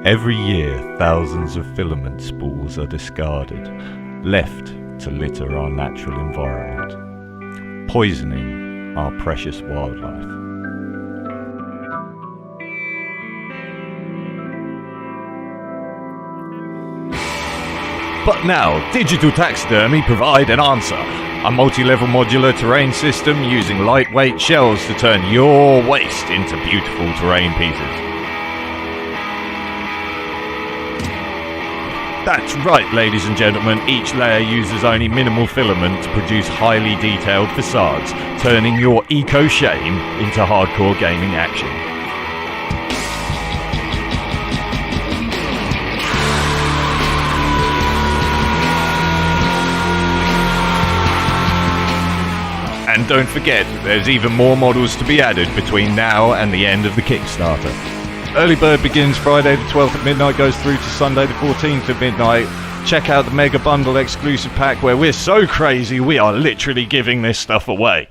Every year, thousands of filament spools are discarded, left to litter our natural environment, poisoning our precious wildlife. But now, digital taxidermy provide an answer. A multi-level modular terrain system using lightweight shells to turn your waste into beautiful terrain pieces. That's right, ladies and gentlemen, each layer uses only minimal filament to produce highly detailed facades, turning your eco-shame into hardcore gaming action. And don't forget, there's even more models to be added between now and the end of the Kickstarter. Early bird begins Friday the 12th at midnight, goes through to Sunday the 14th at midnight. Check out the Mega Bundle exclusive pack where we're so crazy we are literally giving this stuff away.